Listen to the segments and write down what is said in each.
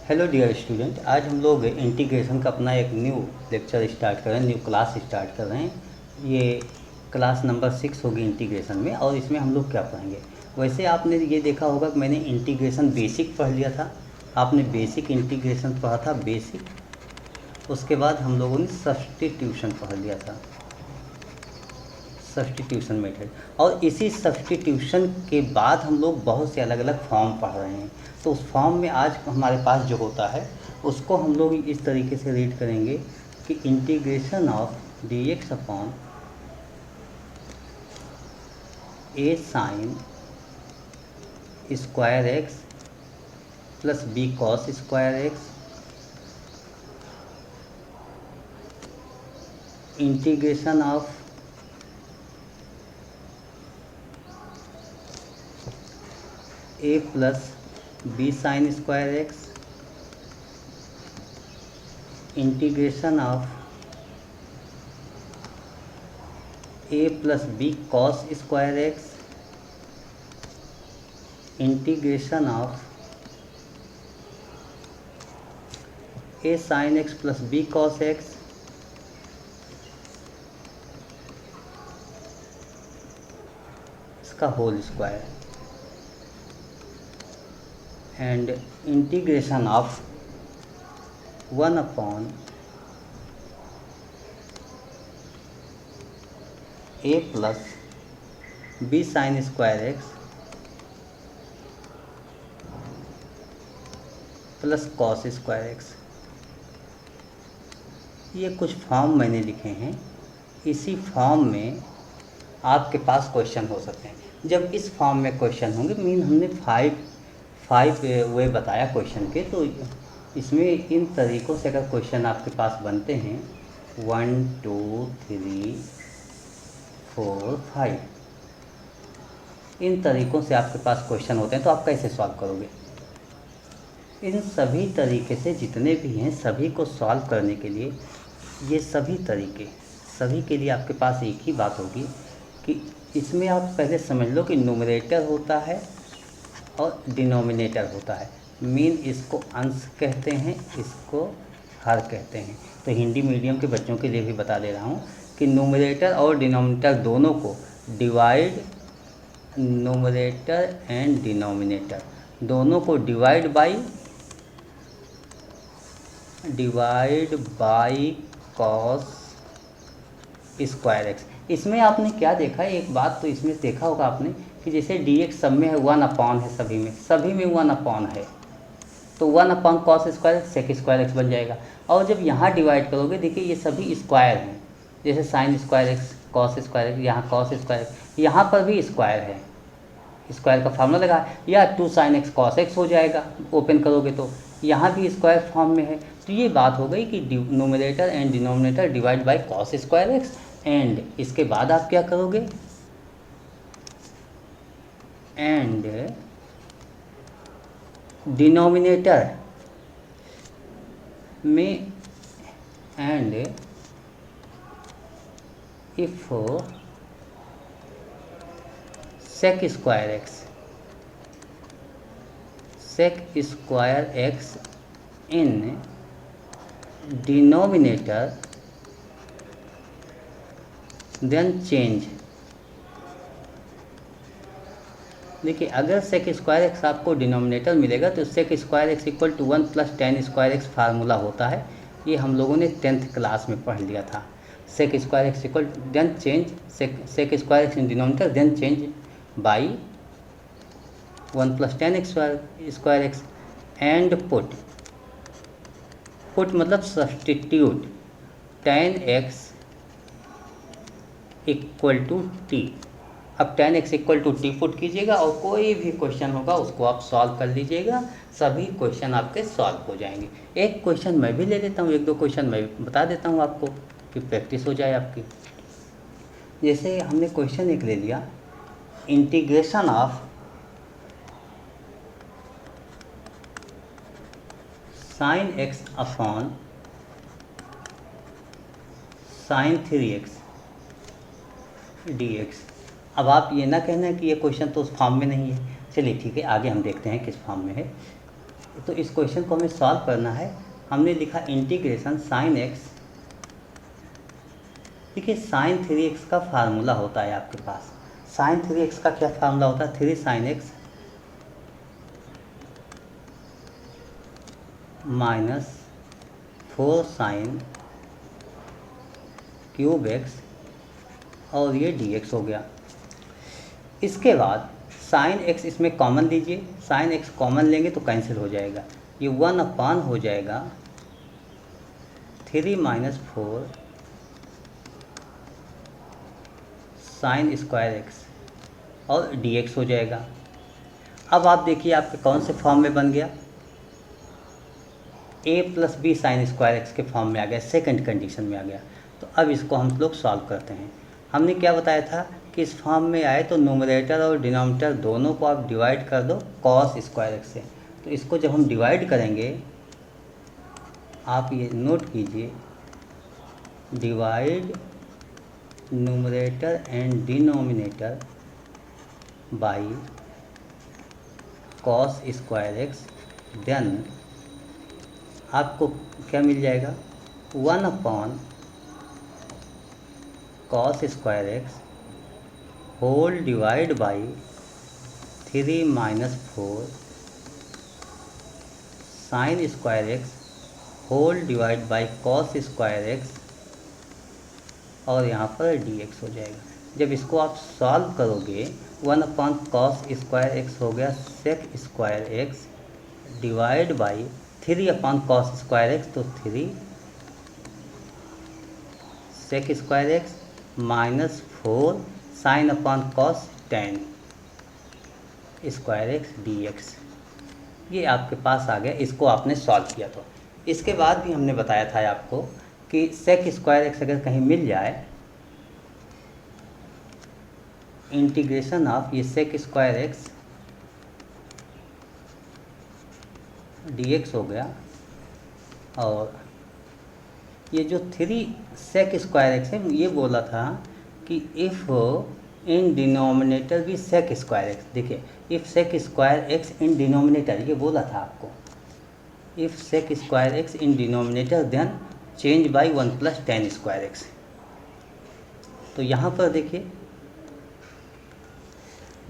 Hello dear student, आज हम लोग इंटीग्रेशन का अपना एक न्यू लेक्चर स्टार्ट कर रहे हैं, न्यू क्लास स्टार्ट कर रहे हैं। ये क्लास नंबर 6 होगी इंटीग्रेशन में, और इसमें हम लोग क्या पढ़ेंगे। वैसे आपने ये देखा होगा कि मैंने इंटीग्रेशन बेसिक पढ़ लिया था। आपने बेसिक इंटीग्रेशन पढ़ा था, बेसिक। उसके बाद हम लोगों ने सब्स्टिट्यूशन पढ़ लिया था, सब्स्टिट्यूशन मेथड। और इसी सब्स्टिट्यूशन के बाद हम लोग बहुत से अलग अलग फॉर्म पढ़ रहे हैं। तो उस फॉर्म में आज हमारे पास जो होता है उसको हम लोग इस तरीके से रीड करेंगे कि integration of d x upon a sine square x plus b cos square x integration of a plus b sine square x integration of a plus b cos square x integration of a sine x plus b cos x इसका whole square and integration of 1 upon a plus b sine square x plus cos square x. ये कुछ form मैंने लिखे हैं। इसी form में आपके पास question हो सकते हैं। जब इस फॉर्म में क्वेश्चन होंगे, मीन हमने फाइव वे बताया क्वेश्चन के, तो इसमें इन तरीक़ों से अगर क्वेश्चन आपके पास बनते हैं 1 2 3 4 5, इन तरीक़ों से आपके पास क्वेश्चन होते हैं, तो आप कैसे सॉल्व करोगे। इन सभी तरीके से जितने भी हैं, सभी को सॉल्व करने के लिए ये सभी तरीके, सभी के लिए आपके पास एक ही बात होगी कि इसमें आप पहले समझ लो कि न्यूमरेटर होता है और डिनोमिनेटर होता है। मीन इसको अंश कहते हैं, इसको हर कहते हैं। तो हिंदी मीडियम के बच्चों के लिए भी बता दे रहा हूँ कि न्यूमरेटर और डिनोमिनेटर दोनों को डिवाइड, न्यूमरेटर एंड डिनोमिनेटर दोनों को divide by cos square x. इसमें आपने क्या देखा है, एक बात तो इसमें देखा होगा आपने कि जैसे डी एक्स सब में है 1 अपॉन है, सभी में 1 अपॉन है, तो 1 upon cos square x sec square x बन जाएगा। और जब यहाँ डिवाइड करोगे, देखिए ये सभी स्क्वायर हैं, जैसे sign square x, cos square x, यहाँ कॉस स्क्वायर एक्स, यहाँ पर भी स्क्वायर है, स्क्वायर का फार्मूला लगा है, या 2 साइन एक्स कॉस एक्स हो जाएगा ओपन करोगे तो, यहाँ भी स्क्वायर फॉर्म में है। तो ये बात हो गई कि numerator and denominator divide by cos square x. And इसके बाद आप क्या करोगे, एंड डिनोमिनेटर में, and if sec square x in denominator then change. देखिए, अगर सेक स्क्वायर एक्स आपको डिनोमिनेटर मिलेगा तो sec square x equal to 1 plus tan square x formula होता है। ये हम लोगों ने 10th क्लास में पढ़ लिया था। Sec square x equal then change, sec square x in denominator then change by 1 plus tan square x and put मतलब substitute tan x equal to t. अब tan x equal to t put कीजिएगा और कोई भी question होगा उसको आप solve कर लीजिएगा, सभी क्वेश्चन आपके सॉल्व हो जाएंगे। एक क्वेश्चन मैं भी ले लेता हूँ, 1-2 क्वेश्चन मैं बता देता हूँ आपको कि प्रैक्टिस हो जाए आपकी। जैसे हमने क्वेश्चन एक ले लिया, integration of sine x upon sine 3x dx। अब आप ये ना कहना कि ये क्वेश्चन तो उस फॉर्म में नहीं है। चलिए ठीक है, आगे हम देखते हैं किस फॉर्म में है। तो इस क्वेश्चन को हमें सॉल्व करना है। हमने लिखा इंटीग्रेशन साइन एक्स। देखिए साइन 3x का फार्मूला होता है आपके पास। साइन 3x का क्या फार्मूला होता है? 3 sin x minus 4 sin cube x और ये dx हो गया। इसके बाद साइन x इसमें कॉमन लीजिए, साइन x कॉमन लेंगे तो कैंसिल हो जाएगा, ये 1 हो जाएगा 3 - 4 साइन स्क्वायर एक्स और dx हो जाएगा। अब आप देखिए आपके कौन से फॉर्म में बन गया, a + b sign square x के फॉर्म में आ गया, सेकंड कंडीशन में आ गया। तो अब इसको हम लोग सॉल्व करते हैं। हमने क्या बताया था कि इस फॉर्म में आए तो न्यूमरेटर और डिनोमिनेटर दोनों को आप डिवाइड कर दो कॉस स्क्वायर एक्स से। तो इसको जब हम डिवाइड करेंगे, आप ये नोट कीजिए, divide numerator and denominator by cos square x, then आपको क्या मिल जाएगा, 1 cos square x whole divide by 3 - 4 sine square x whole divide by cos square x और यहाँ पर dx हो जाएगा। जब इसको आप सॉल्व करोगे, 1 कॉस स्क्वायर एक्स हो गया sec square x divide by 3 cos square x, तो 3 sec square x minus 4 sine cos tan square x dx, ये आपके पास आ गया। इसको आपने सॉल्व किया। तो इसके बाद भी हमने बताया था आपको कि सेक स्क्वायर एक्स अगर कहीं मिल जाए, इंटीग्रेशन ऑफ ये सेक स्क्वायर एक्स dx हो गया, और ये जो 3 सेक स्क्वायर एक्स है, ये बोला था कि इफ़ इन डिनोमिनेटर भी सेक स्क्वायर एक्स, देखिए if sec square x in denominator, ये बोला था आपको, if sec square x in denominator then change by 1 + tan square x. तो यहाँ पर देखिए,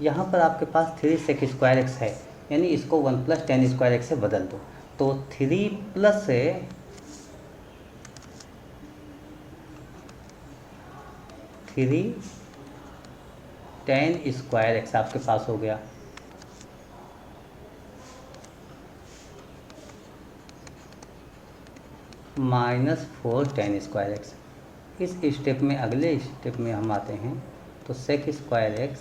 यहाँ पर आपके पास 3 सेक स्क्वायर एक्स है, यानी इसको 1 + tan स्क्वायर एक्स से बदल दो, तो 3 प्लस से 3 tan स्क्वायर एक्स आपके पास हो गया, -4 tan स्क्वायर एक्स। इस स्टेप में, अगले स्टेप में हम आते हैं, तो sec square x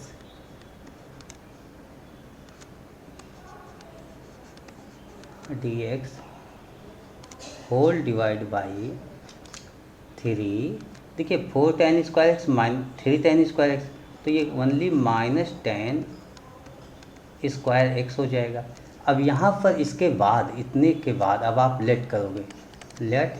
dx whole divide by 3, देखिए 4 tan square x - 3 tan square x, तो ये ओनली -tan स्क्वायर एक्स हो जाएगा। अब यहाँ पर इसके बाद, इतने के बाद अब आप लेट करोगे, let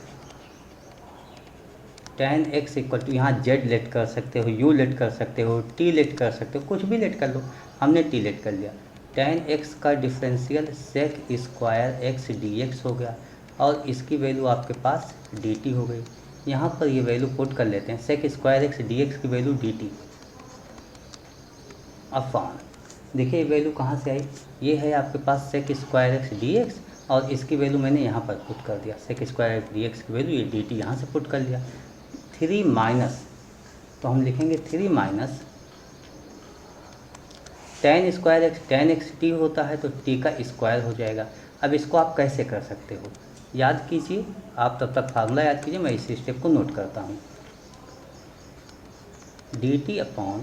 tan x equal to, यहाँ z लेट कर सकते हो, u लेट कर सकते हो, t लेट कर सकते हो, कुछ भी लेट कर लो। हमने t लेट कर लिया। tan x का differential sec square x dx हो गया, और इसकी वैल्यू आपके पास dt हो गई। यहाँ पर ये वैल्यू पुट कर लेते हैं, सेक स्क्वायर एक्स dx की वैल्यू dt अपॉन, देखिए ये वैल्यू कहाँ से आई, ये है आपके पास सेक स्क्वायर एक्स dx, और इसकी वैल्यू मैंने यहाँ पर पुट कर दिया, सेक स्क्वायर एक्स dx की वैल्यू ये dt यहाँ से पुट कर लिया। 3 माइनस, तो हम लिखेंगे 3 minus tan square x, tan x T होता है तो t का स्क्वायर हो जाएगा। अब इसको आप कैसे कर सकते हो, याद कीजिए, आप तब तक फार्मूला याद कीजिए, मैं इसी स्टेप को नोट करता हूँ। dt अपॉन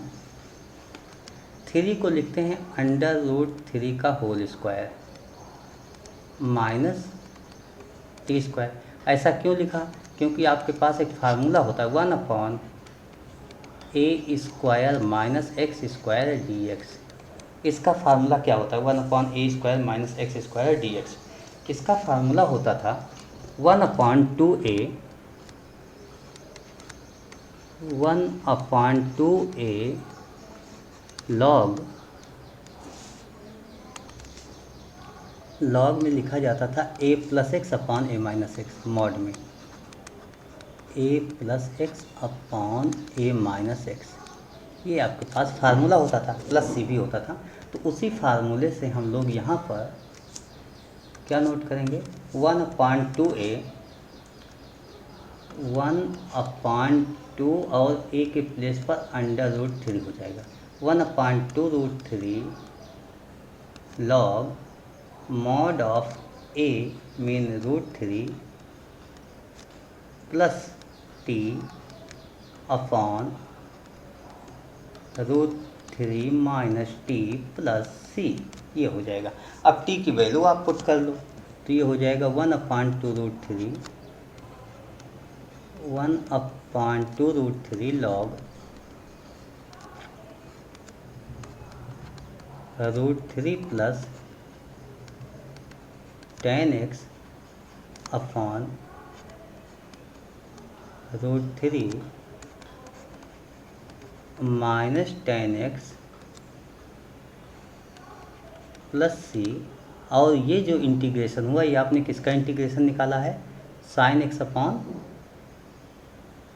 3 को लिखते हैं √3 का whole square minus t square. ऐसा क्यों लिखा, क्योंकि आपके पास एक फार्मूला होता है 1/a² - x² dx। इसका फार्मूला क्या होता है, 1/a² - x² dx। इसका फार्मूला होता था 1/2a log लॉग में लिखा जाता था a plus x upon A minus x, mod में a plus x upon A minus x, ये आपके पास फार्मूला होता था, प्लस सी भी होता था। तो उसी फार्मूले से हम लोग यहाँ पर क्या नोट करेंगे, 1/2a, 1/2 और a के प्लेस पर √3 हो जाएगा। 1/√3 log mod of a mean √3 plus t upon √3 minus t plus c, ये हो जाएगा। अब t की वैल्यू आप पुट कर लो, तो ये हो जाएगा 1/2√3 1/2√3 log √3 plus tan x upon √3 minus tan x plus c. और ये जो इंटीग्रेशन हुआ, ये आपने किसका इंटीग्रेशन निकाला है, sine x upon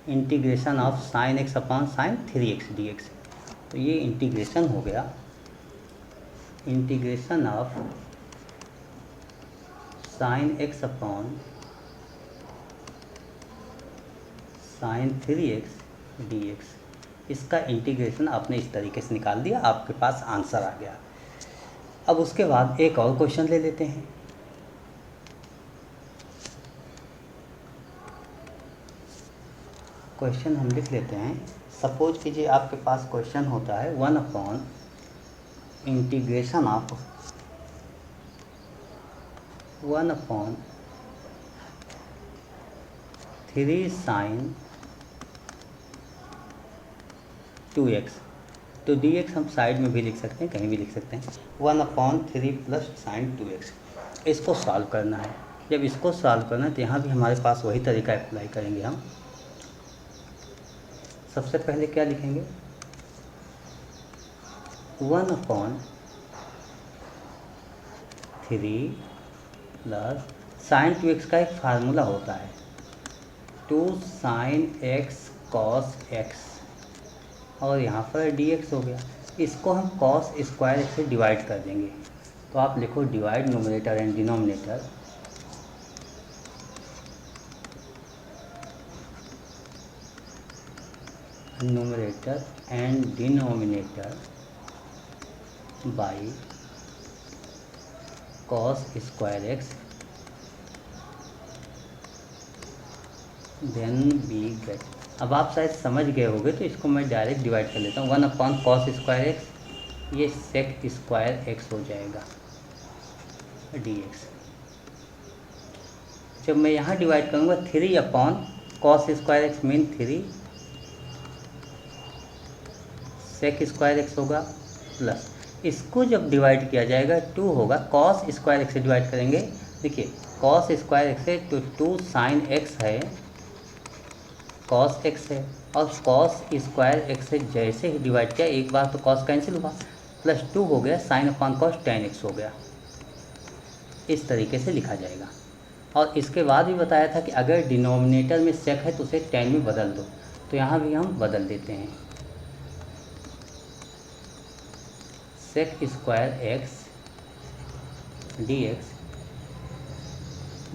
integration of sine x upon sine 3x dx। तो ये इंटीग्रेशन हो गया, integration of sine x upon sine 3x dx। इसका इंटीग्रेशन आपने इस तरीके से निकाल दिया, आपके पास आंसर आ गया। अब उसके बाद एक और क्वेश्चन ले लेते हैं। क्वेश्चन हम लिख लेते हैं। सपोज कीजिए आपके पास क्वेश्चन होता है 1/इंटीग्रेशन ऑफ 1/3 साइन 2x। तो dx हम साइड में भी लिख सकते हैं, कहीं भी लिख सकते हैं। 1/3 प्लस साइन 2x, इसको सॉल्व करना है। जब इसको सॉल्व करना है तो यहाँ भी हमारे पास वही तरीका अप्लाई करेंगे हम। सबसे पहले क्या लिखेंगे, 1/3 प्लस साइन 2x का एक फार्मूला होता है 2 साइन x कॉस x, और यहाँ पर dx हो गया। इसको हम कॉस स्क्वायर एक्स से डिवाइड कर देंगे। तो आप लिखो divide numerator and denominator, numerator and denominator by cos square x, then we get. अब आप शायद समझ गए होंगे, तो इसको मैं डायरेक्ट डिवाइड कर लेता हूँ। 1/cos स्क्वायर एक्स, ये सेक स्क्वायर एक्स हो जाएगा dx। जब मैं यहाँ डिवाइड करूँगा 3/cos square x mean 3 sec square x होगा, प्लस इसको जब डिवाइड किया जाएगा 2 होगा, cos स्क्वायर एक्स से डिवाइड करेंगे। देखिए cos स्क्वायर एक्स है तो 2 साइन एक्स है, cos x है, और cos स्क्वायर एक्स से जैसे ही डिवाइड किया एक बार तो cos कैंसिल हुआ, प्लस 2 हो गया sine upon cos tan x हो गया। इस तरीके से लिखा जाएगा। और इसके बाद भी बताया था कि अगर डिनोमिनेटर में सेक है तो उसे tan में बदल दो, तो यहाँ भी हम बदल देते हैं। सेक स्क्वायर एक्स dx,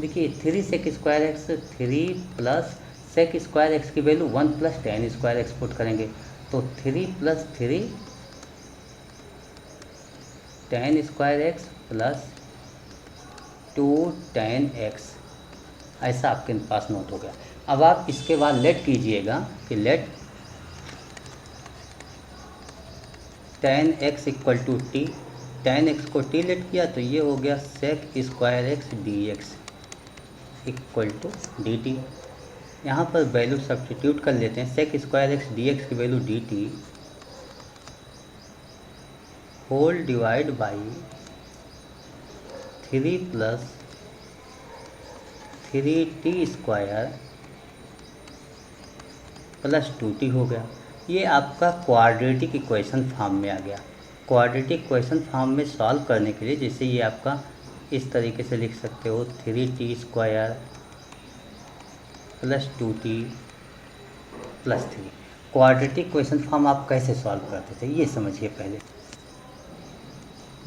देखिए 3 sec square x 3 plus sec square x की value 1 plus tan square x put करेंगे, तो 3 plus 3 tan square x plus 2 tan x, ऐसा आपके पास नोट हो गया। अब आप इसके बाद लेट कीजिएगा कि let tan x equal to t, tan x को t लेट किया तो ये हो गया sec square x dx equal to dt। यहाँ पर वैल्यू सब्स्टिट्यूट कर लेते हैं। सेक स्क्वायर एक्स dx की value dt whole divide by 3 plus 3t square plus 2t हो गया। ये आपका क्वाड्रेटिक इक्वेशन फॉर्म में आ गया। क्वाड्रेटिक इक्वेशन फॉर्म में सॉल्व करने के लिए, जैसे ये आपका इस तरीके से लिख सकते हो 3t square plus 2t plus 3। Quadratic question form आप कैसे सॉल्व करते थे ये समझिए। पहले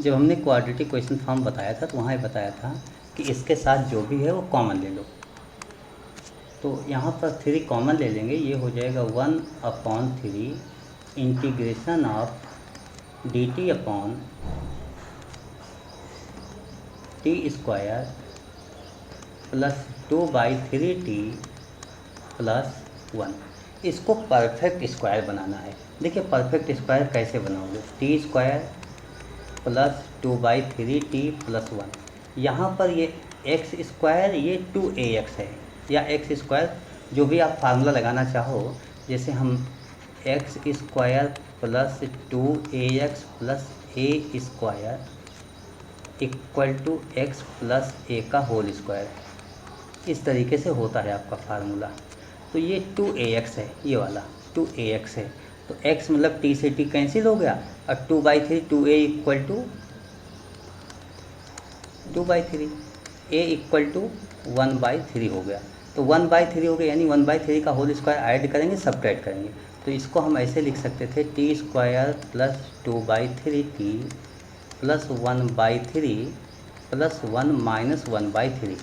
जब हमने क्वाड्रेटिक क्वेश्चन फॉर्म बताया था तो वहाँ ये बताया था कि इसके साथ जो भी है वो कॉमन ले लो। तो यहाँ पर 3 कॉमन ले लेंगे, ये हो जाएगा 1/3 integration of dt upon T square plus 2/3t plus 1। इसको परफेक्ट स्क्वायर बनाना है। देखिए परफेक्ट स्क्वायर कैसे बनाओगे, T square plus 2/3t plus 1। यहाँ पर ये एक्स स्क्वायर ये 2ax है, या एक्स स्क्वायर जो भी आप फार्मूला लगाना चाहो, जैसे हम x square plus 2ax plus a square equal to x plus a का होल स्क्वायर, इस तरीके से होता है आपका फार्मूला। तो ये 2ax है, ये वाला 2ax है। तो x मतलब t से t कैंसिल हो गया और 2/3 2a equal to 2/3 a equal to 1/3 हो गया। तो 1/3 हो गया, यानी 1/3 का होल स्क्वायर ऐड करेंगे सब्ट्रैक्ट करेंगे। तो इसको हम ऐसे लिख सकते थे t square plus 2/3t plus 1/3 plus 1 minus 1/3।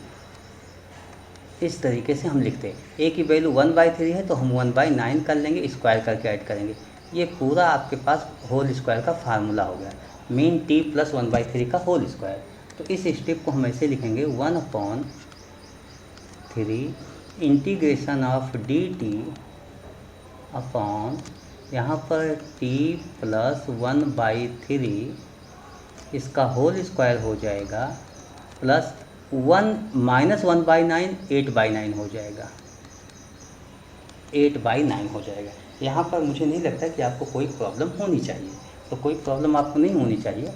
इस तरीके से हम लिखते हैं। a की वैल्यू 1/3 है तो हम 1/9 कर लेंगे, स्क्वायर करके ऐड करेंगे। ये पूरा आपके पास होल स्क्वायर का फार्मूला हो गया, मीन t प्लस 1/3 का होल स्क्वायर। तो इस स्टेप को हम ऐसे लिखेंगे 1/3 इंटीग्रेशन ऑफ dt अपॉन यहाँ पर t प्लस 1/3 इसका होल स्क्वायर हो जाएगा प्लस 1 माइनस 1/9 8/9 हो जाएगा, 8/9 हो जाएगा। यहाँ पर मुझे नहीं लगता कि आपको कोई प्रॉब्लम होनी चाहिए, तो कोई प्रॉब्लम आपको नहीं होनी चाहिए।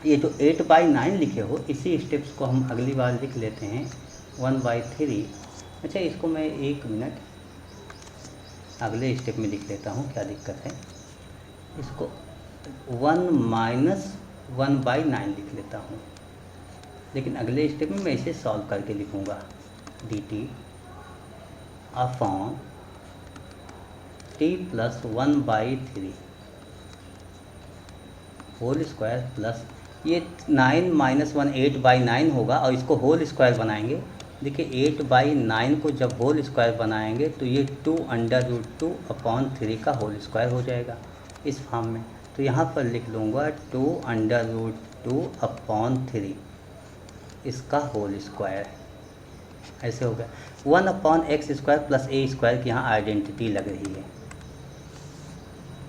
ये जो 8/9 लिखे हो इसी स्टेप्स को हम अगली बार लिख लेते हैं 1/3। अच्छा इसको मैं 1 मिनट अगले स्टेप में लिख लेता हूँ, क्या दिक्कत है। इसको 1 माइनस 1/9 लिख लेता हूँ, लेकिन अगले स्टेप में मैं इसे सॉल्व करके लिखूँगा dt upon t plus 1/3 whole square plus ये 9 माइनस 1 8/9 होगा और इसको होल स्क्वायर बनाएंगे। देखिए 8/9 को जब होल स्क्वायर बनाएंगे तो ये 2√2/3 का होल स्क्वायर हो जाएगा इस फॉर्म में। तो यहाँ पर लिख लूँगा 2√2/3 इसका होल स्क्वायर, ऐसे हो गया। 1/x square plus a square की यहाँ आइडेंटिटी लग रही है,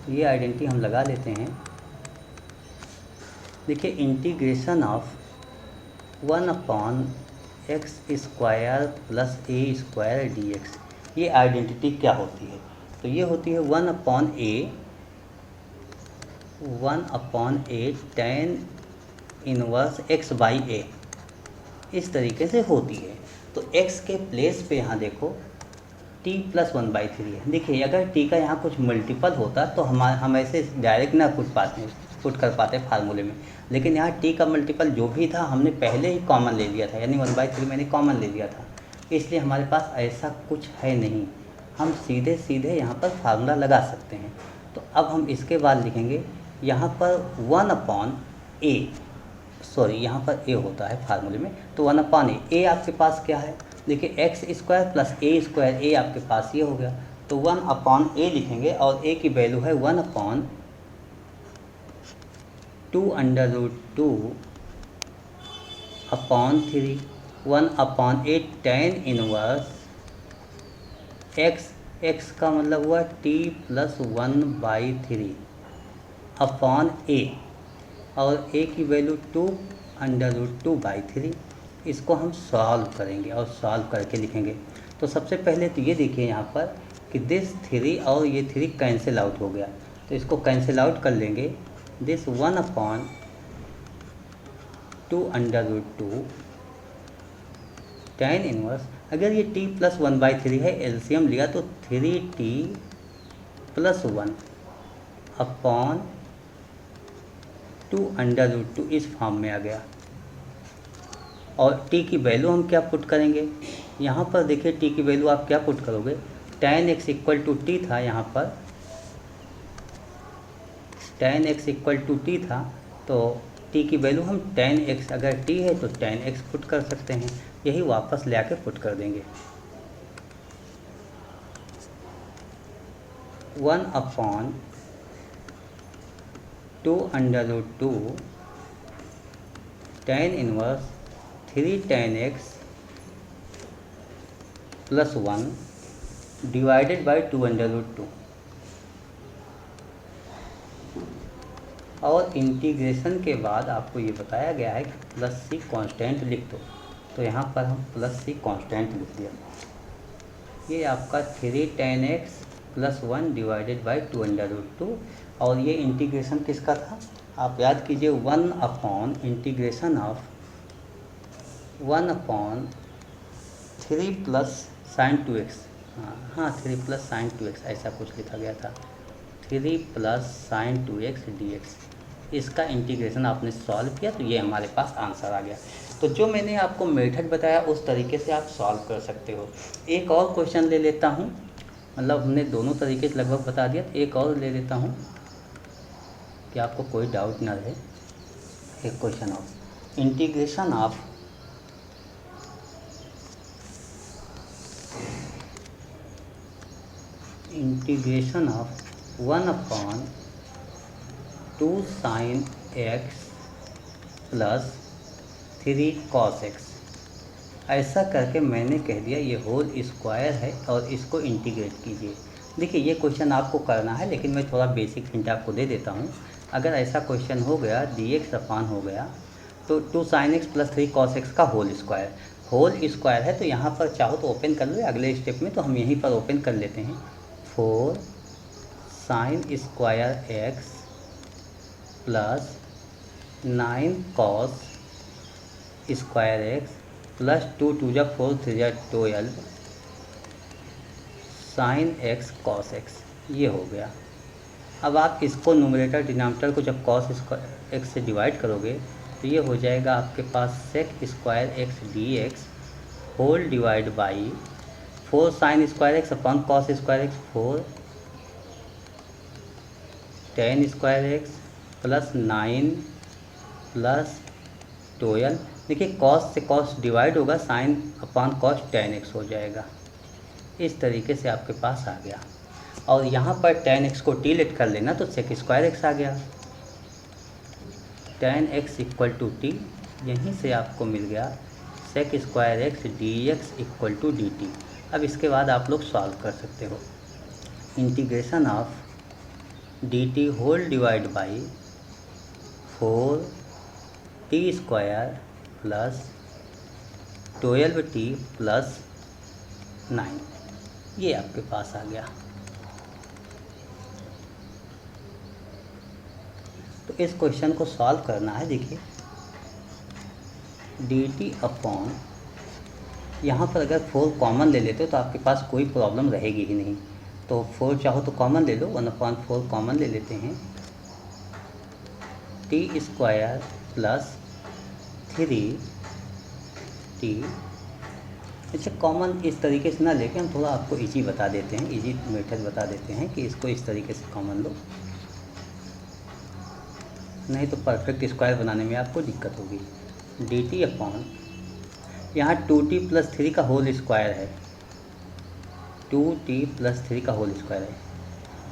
तो ये आइडेंटिटी हम लगा लेते हैं। देखिए integration of 1/x square plus a square dx, ये आइडेंटिटी क्या होती है, तो ये होती है 1/a tan इनवर्स x/a, इस तरीके से होती है। तो x के प्लेस पे यहाँ देखो t प्लस 1/3 है। देखिए अगर t का यहाँ कुछ मल्टीपल होता तो हम ऐसे डायरेक्ट ना पुट कर पाते फार्मूले में, लेकिन यहाँ t का मल्टीपल जो भी था हमने पहले ही कॉमन ले लिया था, यानी 1/3 मैंने कॉमन ले लिया था, इसलिए हमारे पास ऐसा कुछ है नहीं, हम सीधे सीधे यहाँ पर फार्मूला लगा सकते हैं। तो अब हम इसके बाद लिखेंगे यहाँ पर 1/a, सॉरी यहाँ पर a होता है फार्मूले में, तो 1/a। a आपके पास क्या है, देखिए x square plus a square, a आपके पास ये हो गया, तो 1/a लिखेंगे और a की वैल्यू है 1/2√2 upon 3 1/a tan inverse x का मतलब हुआ t प्लस 1/3 अपॉन a, और a की वैल्यू 2√2/3। इसको हम सॉल्व करेंगे और सॉल्व करके लिखेंगे। तो सबसे पहले तो ये देखिए यहाँ पर कि दिस 3 और ये 3 कैंसिल आउट हो गया, तो इसको कैंसिल आउट कर लेंगे। दिस 1/2√2 tan इनवर्स, अगर ये t प्लस 1/3 है, एलसीएम लिया तो 3t प्लस 1 अपॉन 2√2 इस फॉर्म में आ गया। और t की वैल्यू हम क्या पुट करेंगे, यहाँ पर देखिए t की वैल्यू आप क्या पुट करोगे, tan x equal to t था, यहाँ पर tan x equal to t था, तो t की वैल्यू हम tan x, अगर t है तो tan x पुट कर सकते हैं, यही वापस ले आके पुट कर देंगे। 1/2 √2 tan inverse 3 tan x plus 1 divided by 2 √2, और इंटीग्रेशन के बाद आपको ये बताया गया है कि प्लस सी कांस्टेंट लिख दो, तो यहाँ पर हम प्लस सी कांस्टेंट लिख दिया। ये आपका 3 tan x plus 1 divided by 2 √2, और ये इंटीग्रेशन किसका था, आप याद कीजिए 1 upon integration of 1/3 plus sign 2x, हाँ 3 प्लस साइन 2x ऐसा कुछ लिखा गया था, 3 प्लस साइन 2x dx, इसका इंटीग्रेशन आपने सॉल्व किया तो ये हमारे पास आंसर आ गया। तो जो मैंने आपको मेथड बताया उस तरीके से आप सॉल्व कर सकते हो। एक और क्वेश्चन ले लेता हूँ, मतलब हमने दोनों तरीके से लगभग बता दिया, तो एक और ले लेता हूँ कि आपको कोई डाउट ना रहे। एक question of integration of integration of 1/2 sin x plus 3 cos x, ऐसा करके मैंने कह दिया ये होल स्क्वायर है और इसको इंटीग्रेट कीजिए। देखिए ये क्वेश्चन आपको करना है, लेकिन मैं थोड़ा बेसिक हिंट आपको दे देता हूँ। अगर ऐसा क्वेश्चन हो गया dx अपान हो गया तो 2 sin x plus 3 cos x का होल स्क्वायर है, तो यहाँ पर चाहो तो ओपन कर लो अगले स्टेप में, तो हम यहीं पर ओपन कर लेते हैं। 4 sin square x plus 9 cos square x plus 2 2 जा 4 3 जा 12 sin x cos x, ये हो गया। अब आप इसको न्यूमरेटर डिनोमिनेटर को जब cos x से डिवाइड करोगे तो ये हो जाएगा आपके पास sec square x dx whole divide by 4 sin square x upon cos square x, 4 tan square x plus 9 plus 12। देखिए cos से cos डिवाइड होगा, sin upon cos tan x हो जाएगा। इस तरीके से आपके पास आ गया, और यहाँ पर tan x को t लेट कर लेना तो sec स्क्वायर x आ गया। tan x equal to t, यहीं से आपको मिल गया sec square x dx equal to dt। अब इसके बाद आप लोग सॉल्व कर सकते हो। Integration of dt whole divide by 4t square plus 12t plus 9, ये आपके पास आ गया। तो इस क्वेश्चन को सॉल्व करना है। देखिए dt अपॉन, यहाँ पर अगर 4 कॉमन ले लेते हो तो आपके पास कोई प्रॉब्लम रहेगी ही नहीं, तो 4 चाहो तो कॉमन ले लो, 1/4 कॉमन ले लेते हैं। t स्क्वायर प्लस 3t, अच्छा कॉमन इस तरीके से ना लेके हम थोड़ा आपको इजी बता देते हैं, इजी मेथड बता देते हैं कि इसको इस तरीके से कॉमन लो, नहीं तो परफेक्ट स्क्वायर बनाने में आपको दिक्कत होगी। dt अपॉन, यहाँ 2t प्लस 3 का होल स्क्वायर है, 2t प्लस 3 का होल स्क्वायर है,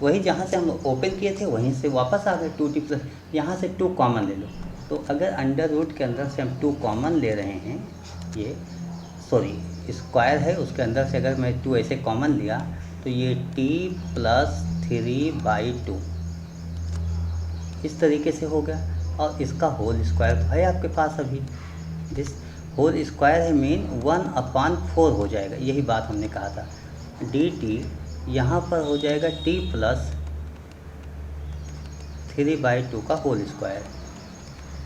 वही जहाँ से हम ओपन किए थे वहीं से वापस आ गए 2t प्लस, यहाँ से 2 कॉमन ले लो, तो अगर अंडर रूट के अंदर से हम 2 कॉमन ले रहे हैं, ये सॉरी स्क्वायर है उसके अंदर से अगर मैं 2 ऐसे कॉमन लिया तो ये t प्लस 3/2 इस तरीके से हो गया, और इसका होल स्क्वायर तो है आपके पास अभी, दिस होल स्क्वायर है मीन 1/4 हो जाएगा, यही बात हमने कहा था। dt यहाँ पर हो जाएगा t प्लस 3/2 का होल स्क्वायर,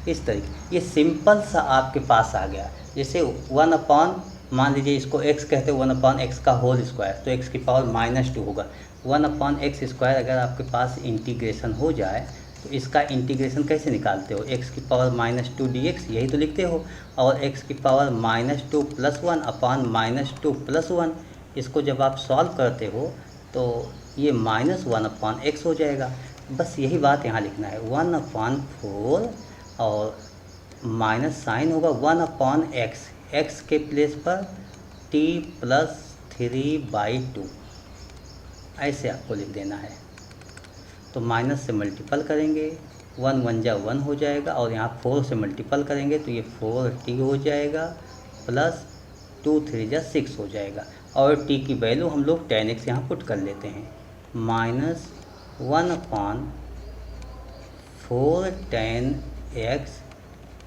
इस तरीके, ये सिंपल सा आपके पास आ गया। जैसे 1/, मान लीजिए इसको x कहते हैं, 1/x का होल स्क्वायर, तो x की पावर -2 होगा। 1/x स्क्वायर अगर आपके पास इंटीग्रेशन हो जाए तो इसका इंटीग्रेशन कैसे निकालते हो, x की पावर -2 dx यही तो लिखते हो, और x की पावर -2 + 1 अपान -2 + 1, इसको जब आप सॉल्व करते हो तो ये -1 अपान x हो जाएगा। बस यही बात यहाँ लिखना है, 1/4 और माइनस साइन होगा 1/x, x के प्लेस पर t + 3/2 ऐसे आपको लिख देना है। तो माइनस से मल्टीपल करेंगे, 1 1 जा 1 हो जाएगा, और यहाँ 4 से मल्टीपल करेंगे तो ये 4t हो जाएगा, प्लस 2 3 जा 6 हो जाएगा, और t की वैल्यू हम लोग 10x यहाँ पुट कर लेते हैं, -1/4 10x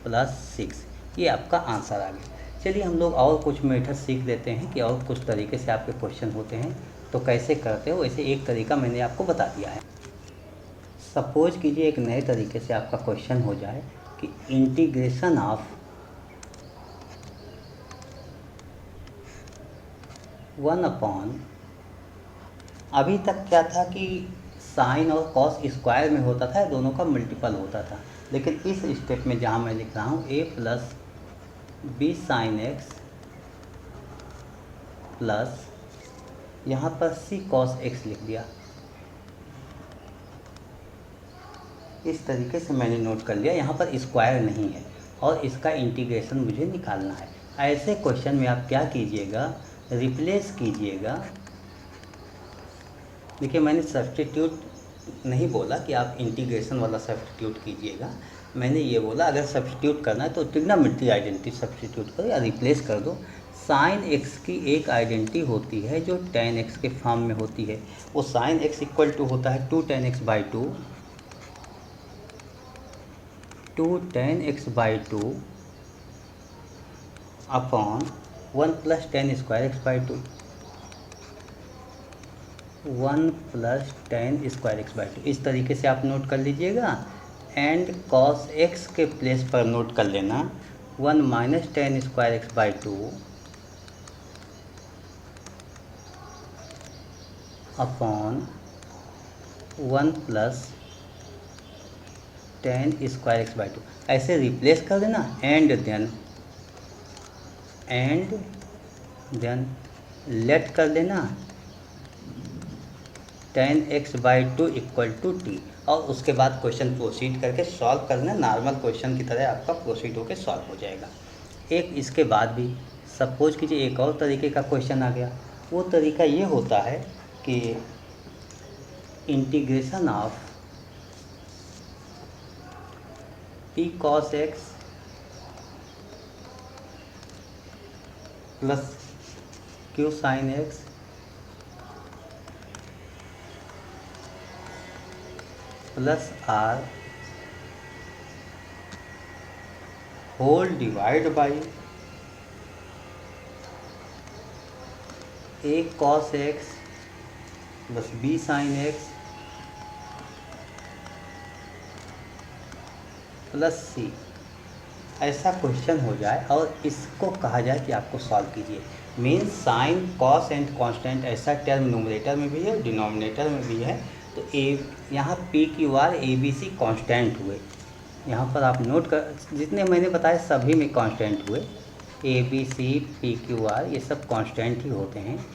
+ 6, ये आपका आंसर आ गया। चलिए हम लोग और कुछ मेथड सीख लेते हैं कि और कुछ तरीके से आपके क्वेश्चन होते हैं तो कैसे करते हो। वैसे एक तरीका मैंने आपको बता दिया है। सपोज कीजिए एक नए तरीके से आपका क्वेश्चन हो जाए कि इंटीग्रेशन ऑफ 1/, अभी तक क्या था कि साइन और कॉस स्क्वायर में होता था, दोनों का मल्टीपल होता था, लेकिन इस स्टेप में जहाँ मैं लिख रहा हूँ a + b sin x plus यहाँ पर c cos x लिख दिया। इस तरीके से मैंने नोट कर लिया, यहाँ पर स्क्वायर नहीं है और इसका इंटीग्रेशन मुझे निकालना है। ऐसे क्वेश्चन में आप क्या कीजिएगा, रिप्लेस कीजिएगा। देखिए मैंने सब्स्टिट्यूट नहीं बोला कि आप इंटीग्रेशन वाला सब्स्टिट्यूट कीजिएगा, मैंने ये बोला अगर सब्स्टिट्यूट करना है तो ट्रिग्नोमेट्री आइडेंटिटी सब्स्टिट्यूट करो या रिप्लेस कर दो। साइन x की एक आइडेंटिटी होती है जो tan x के फॉर्म में होती है, वो साइन x इक्वल टू होता है 2 tan x/2, 2 tan x/2 upon 1 + tan square x/2, 1 + tan square x/2। इस तरीके से आप नोट कर लीजिएगा। एंड cos x के प्लेस पर नोट कर लेना 1 - tan square x/2 upon 1 + tan square x/2, ऐसे रिप्लेस कर देना। एंड देन लेट कर देना tan x/2 = t, और उसके बाद क्वेश्चन प्रोसीड करके सॉल्व करना, नॉर्मल क्वेश्चन की तरह आपका प्रोसीड होकर सॉल्व हो जाएगा। एक इसके बाद भी सपोज कीजिए एक और तरीके का क्वेश्चन आ गया। वो तरीका ये होता है कि integration of p cos x plus q sin x plus r whole divide by a cos x plus b sin x plus c, ऐसा क्वेश्चन हो जाए और इसको कहा जाए कि आपको सॉल्व कीजिए। Means sine cos and constant ऐसा टर्म न्यूमरेटर में भी है डिनोमिनेटर में भी है। तो यहाँ P Q R A B C constant हुए, यहाँ पर आप नोट कर, जितने मैंने बताए सभी में कांस्टेंट हुए, A B C P Q R ये सब कांस्टेंट ही होते हैं,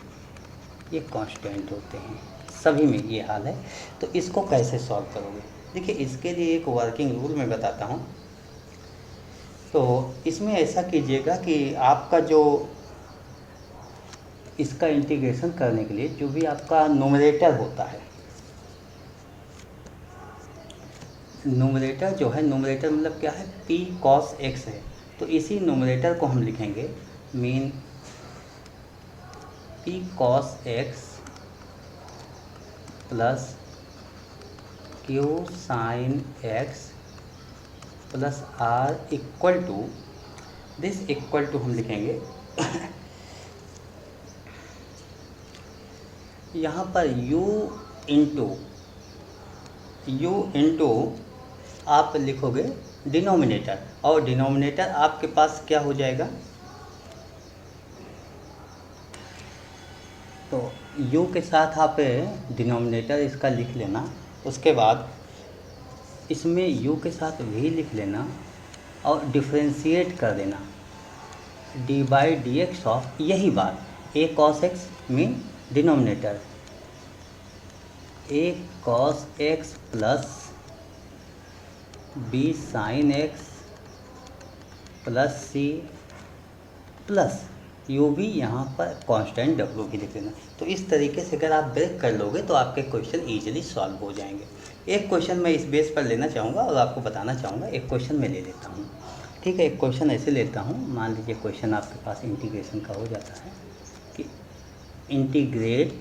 ये कांस्टेंट होते हैं, सभी में ये हाल है। तो इसको कैसे सॉल्व करोगे, देखिए इसके लिए एक वर्किंग रूल मैं बताता हूँ। तो इसमें ऐसा कीजिएगा कि आपका जो इसका इंटीग्रेशन करने के लिए जो भी आपका न्यूमरेटर होता है, न्यूमरेटर जो है, न्यूमरेटर मतलब क्या है, p cos x है, तो इसी न्यूमरेटर को हम लिखेंगे mean p cos x plus q sin x plus r equal to, this equal to हम लिखेंगे यहाँ पर u इंटू आप लिखोगे डिनोमिनेटर, और डिनोमिनेटर आपके पास क्या हो जाएगा, तो u के साथ आप डिनोमिनेटर इसका लिख लेना। उसके बाद इसमें u के साथ v लिख लेना और डिफ्रेंशिएट कर देना D by D x of, यही बात a cos x mean denominator a cos x plus b sin x plus c plus you भी यहाँ पर कांस्टेंट डब्ल्यू भी लिख लेना। तो इस तरीके से अगर आप ब्रेक कर लोगे तो आपके क्वेश्चन इजीली सॉल्व हो जाएंगे। एक क्वेश्चन मैं इस बेस पर लेना चाहूँगा और आपको बताना चाहूँगा। एक क्वेश्चन मैं ले लेता हूँ, ठीक है। एक क्वेश्चन ऐसे लेता हूँ, मान लीजिए क्वेश्चन आपके पास इंटीग्रेशन का हो जाता है कि integrate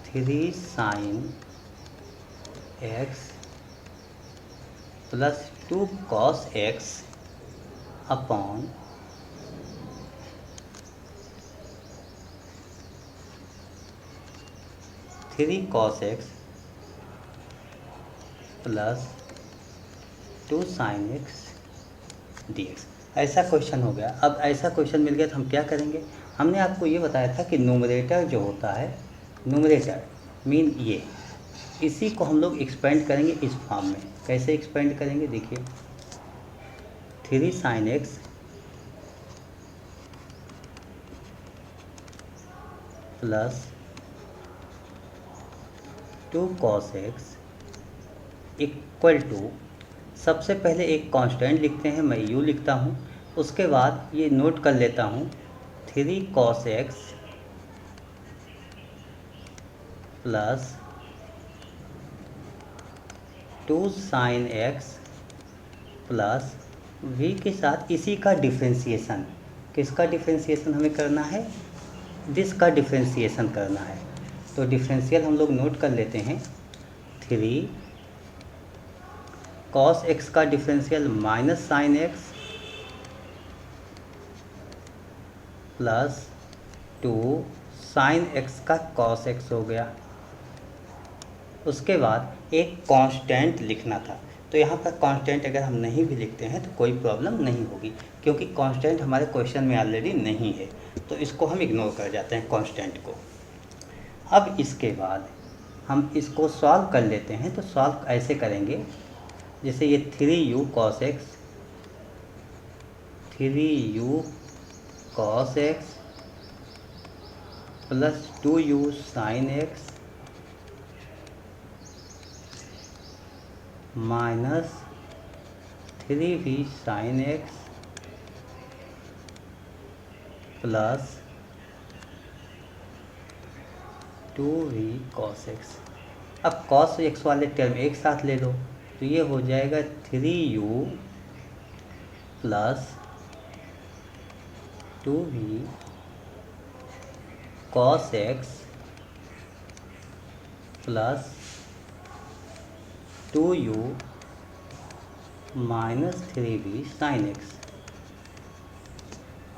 3 sin x plus 2 cos x upon 3 cos x plus 2 sin x dx। ऐसा क्वेश्चन हो गया। अब ऐसा क्वेश्चन मिल गया तो हम क्या करेंगे? हमने आपको ये बताया था कि न्यूमरेटर जो होता है, न्यूमरेटर मीन ये, इसी को हम लोग एक्सपेंड करेंगे इस फॉर्म में। कैसे एक्सपेंड करेंगे? देखिए 3 sin x plus 2 cos x equal to, सबसे पहले एक कांस्टेंट लिखते हैं, मैं u लिखता हूँ। उसके बाद ये नोट कर लेता हूँ 3 cos x plus 2 sin x plus v के साथ इसी का डिफ्रेंशिएशन। किसका डिफ्रेंशिएशन हमें करना है? दिस का डिफ्रेंशिएशन करना है। तो डिफरेंशियल हम लोग नोट कर लेते हैं। 3 cos x का differential minus sine x plus 2 sin x का cos x हो गया। उसके बाद एक कांस्टेंट लिखना था, तो यहाँ पर कांस्टेंट अगर हम नहीं भी लिखते हैं तो कोई प्रॉब्लम नहीं होगी, क्योंकि कांस्टेंट हमारे क्वेश्चन में ऑलरेडी नहीं है, तो इसको हम इग्नोर कर जाते हैं कांस्टेंट को। अब इसके बाद हम इसको सॉल्व कर लेते हैं। तो सॉल्व ऐसे करेंगे, जैसे ये 3u cos x, 3u cos x plus 2u sin x minus 3v sin x plus 2v cos x। अब cos x वाले टर्म एक साथ ले लो, तो ये हो जाएगा 3u plus 2v cos x plus 2u minus 3v sin x।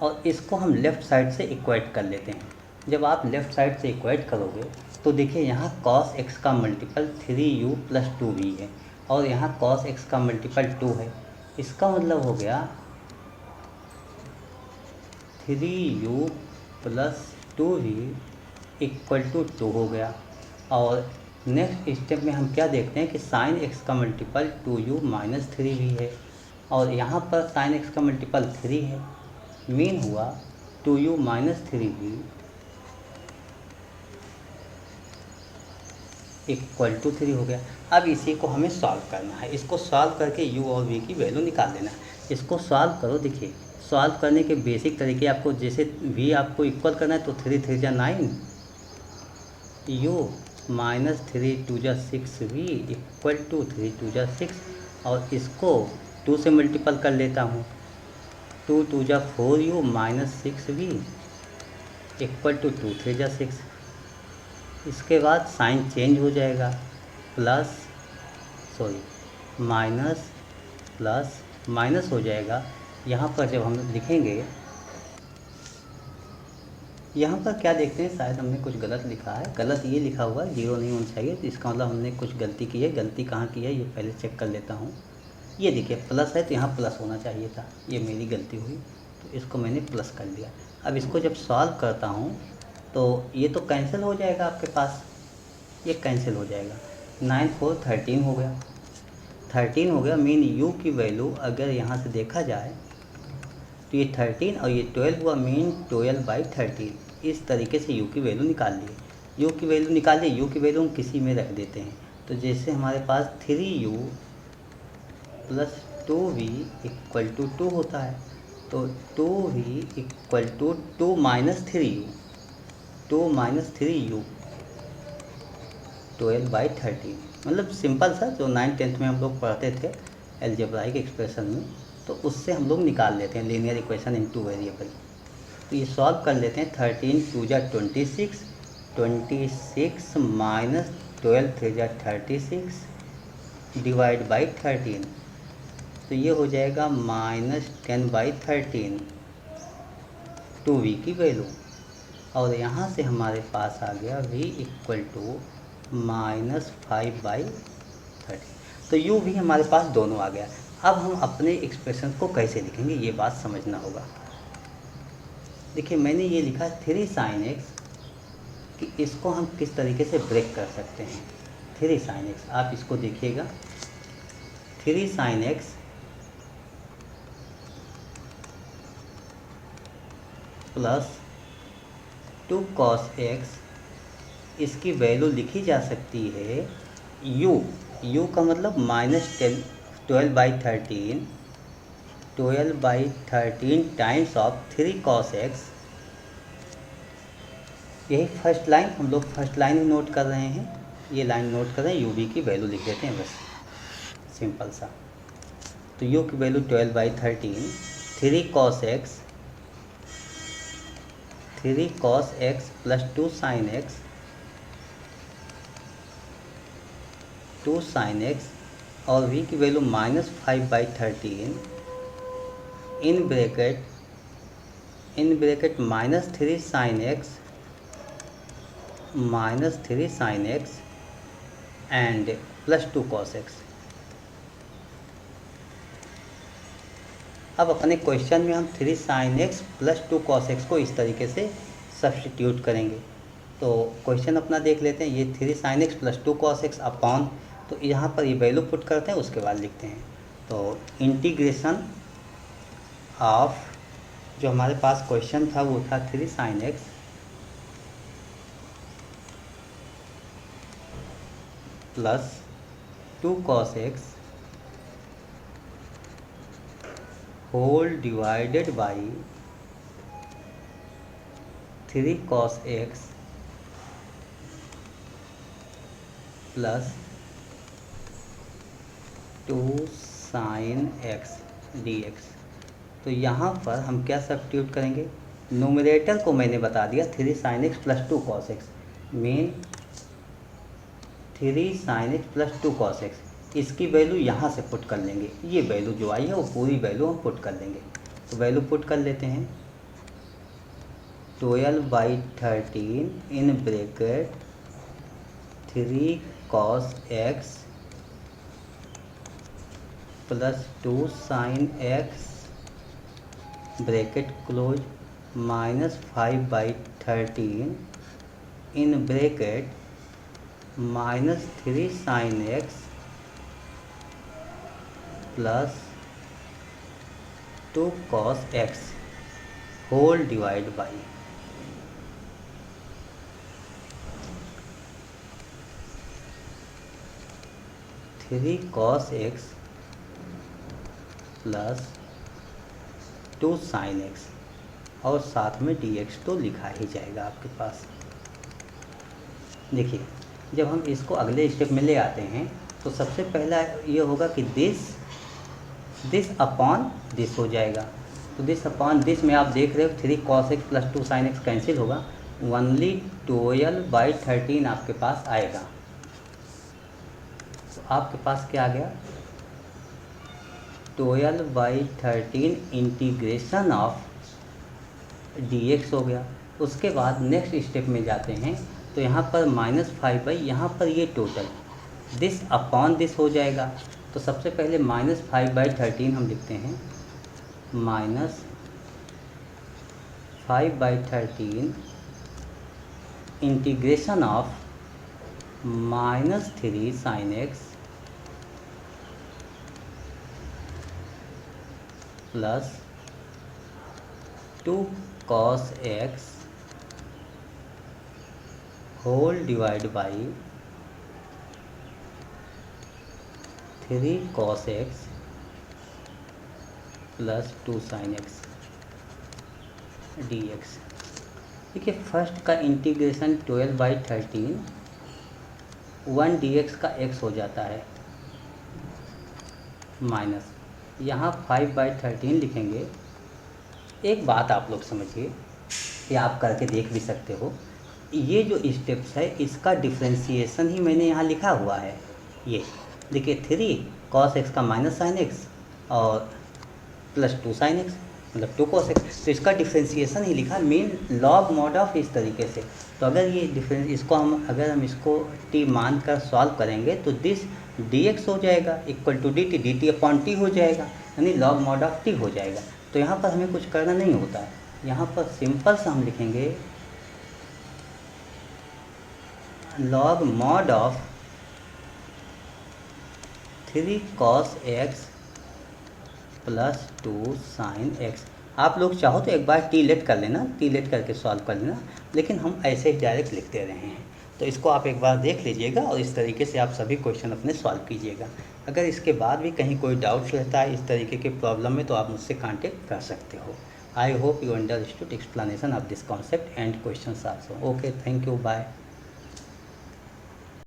और इसको हम लेफ़्ट साइड से इक्वेट कर लेते हैं। जब आप लेफ़्ट साइड से इक्वेट करोगे तो देखिए यहाँ cos x का मल्टीपल 3u प्लस 2v है और यहाँ cos x का मल्टीपल 2 है। इसका मतलब हो गया 3u plus 2v equal to 2 हो गया। और नेक्स्ट स्टेप में हम क्या देखते हैं कि sin x का मल्टीपल 2u माइनस 3v है और यहाँ पर sin x का मल्टीपल 3 है, मीन हुआ 2u minus 3v equal to 3 हो गया। अब इसी को हमें सॉल्व करना है। इसको सॉल्व करके u और v की वैल्यू निकाल देना है। इसको सॉल्व करो। देखिए सॉल्व करने के बेसिक तरीके आपको, जैसे v आपको इक्वल करना है तो 3 3 जा 9, u माइनस 3 2 जा 6v इक्वल टू 3 2 जा 6, और इसको 2 से मल्टीपल कर लेता हूँ, 2 2 जा 4u minus 6v equal to 2 3 जा 6। इसके बाद साइन चेंज हो जाएगा, माइनस प्लस माइनस हो जाएगा। यहाँ पर जब हम लिखेंगे, यहाँ पर क्या देखते हैं, शायद हमने कुछ गलत लिखा है। गलत ये लिखा हुआ है 0 नहीं होना चाहिए, तो इसका मतलब हमने कुछ गलती की है। गलती कहाँ की है ये पहले चेक कर लेता हूँ। ये देखिए प्लस है तो यहाँ प्लस होना चाहिए था, ये मेरी गलती हुई, तो इसको मैंने प्लस कर दिया। अब इसको जब सॉल्व करता हूँ तो ये तो कैंसिल हो जाएगा आपके पास, ये कैंसिल हो जाएगा। 9 4 13 हो गया, 13 हो गया। मीन u की वैल्यू अगर यहाँ से देखा जाए तो ये 13 और ये 12 हुआ, मीन 12/13। इस तरीके से u की वैल्यू निकाल लिए। u की वैल्यू निकाल लिए, u की वैल्यू हम किसी में रख देते हैं। तो जैसे हमारे पास 3u + 2v = 2 होता है, तो 2v = 2 - 3u, 2 - 3u 12/13। मतलब सिंपल सा, जो 9th-10th में हम लोग पढ़ते थे एल्जेब्राइक एक्सप्रेशन में, तो उससे हम लोग निकाल लेते हैं लीनियर इक्वेशन इन 2 वेरिएबल। तो ये सॉल्व कर लेते हैं। 13 2 जा 26, 26 - 12 3 जा 36 /13। तो ये हो जाएगा -10/13 2v की वैल्यू। और यहाँ से हमारे पास आ गया v = -5/13। तो u भी हमारे पास दोनों आ गया। अब हम अपने एक्सप्रेशन को कैसे लिखेंगे ये बात समझना होगा। देखिए मैंने ये लिखा 3 sin x, कि इसको हम किस तरीके से ब्रेक कर सकते हैं। 3 sin x, आप इसको देखिएगा। 3 sin x + 2 cos x, इसकी वैल्यू लिखी जा सकती है u का मतलब -10 12/13, 12/13 टाइम्स ऑफ 3 cos x। यही फर्स्ट लाइन, हम लोग फर्स्ट लाइन ही नोट कर रहे हैं, ये लाइन नोट कर रहे हैं, u की वैल्यू लिख देते हैं बस, सिंपल सा। तो u की value 12/13, 3 cos x + 2 sin x, 2 sin x, और v की value -5/13 in bracket -3 sin x and +2 cos x। अब अपने क्वेश्चन में हम 3 sin x + 2 cos x को इस तरीके से सब्स्टिट्यूट करेंगे। तो क्वेश्चन अपना देख लेते हैं। ये 3 sin x + 2 cos x upon, तो यहाँ पर ये वैल्यू पुट करते हैं, उसके बाद लिखते हैं। तो इंटीग्रेशन ऑफ, जो हमारे पास क्वेश्चन था वो था 3 sin x + 2 cos x whole divided by 3 cos x + 2 sin x dx। तो यहाँ पर हम क्या सब्स्टिट्यूट करेंगे, न्यूमरेटर को मैंने बता दिया 3 sin x + 2 cos x, mean 3 sin x + 2 cos x, इसकी वैल्यू यहाँ से पुट कर लेंगे। ये वैल्यू जो आई है वो पूरी वैल्यू हम पुट कर लेंगे। तो वैल्यू पुट कर लेते हैं, 12/13 in bracket 3 cos x + 2 sin x bracket close -5/13 in bracket -3 sin x + 2 cos x whole divide by 3 cos x + 2 sin x, और साथ में dx तो लिखा ही जाएगा आपके पास। देखिए जब हम इसको अगले स्टेप में ले आते हैं तो सबसे पहला ये होगा कि दिस अपॉन दिस हो जाएगा। तो दिस अपॉन दिस में आप देख रहे हो 3 cos x + 2 sin x cancel होगा, ओनली 12/13 आपके पास आएगा। तो आपके पास क्या आ गया, 12/13 इंटीग्रेशन ऑफ dx हो गया। उसके बाद नेक्स्ट स्टेप में जाते हैं तो यहाँ पर -5/, यहाँ पर ये टोटल दिस अपॉन दिस हो जाएगा। तो सबसे पहले -5/13 हम लिखते हैं, -5/13 integration of -3 sin x plus 2 cos x whole divide by 3 cos x plus 2 sin x dx। देखिए फर्स्ट का इंटीग्रेशन 12/13 1 dx का x हो जाता है माइनस यहाँ 5/13 लिखेंगे। एक बात आप लोग समझिए, ये आप करके देख भी सकते हो, ये जो स्टेप्स है इसका डिफ्रेंसिएशन ही मैंने यहाँ लिखा हुआ है। ये देखिए 3 cos x का माइनस साइन एक्स और प्लस 2 sin x मतलब 2 cos x, तो इसका डिफ्रेंसिएशन ही लिखा, मेन लॉग मॉड ऑफ इस तरीके से। तो अगर ये डिफरेंस इसको हम इसको t मान कर सॉल्व करेंगे तो दिस dx हो जाएगा equal to dt, dt upon t हो जाएगा, यानी लॉग मॉड ऑफ t हो जाएगा। तो यहाँ पर हमें कुछ करना नहीं होता है, यहाँ पर सिंपल सा हम लिखेंगे log mod of 3 cos x plus 2 sin x। आप लोग चाहो तो एक बार टी लेट कर लेना, टी लेट करके सॉल्व कर लेना, लेकिन हम ऐसे ही डायरेक्ट लिखते रहे हैं। तो इसको आप एक बार देख लीजिएगा और इस तरीके से आप सभी क्वेश्चन अपने सॉल्व कीजिएगा। अगर इसके बाद भी कहीं कोई डाउट्स रहता है इस तरीके के प्रॉब्लम में तो आप मुझसे कांटेक्ट कर सकते हो। I hope you understood explanation of this concept and questions also. Okay, thank you, bye.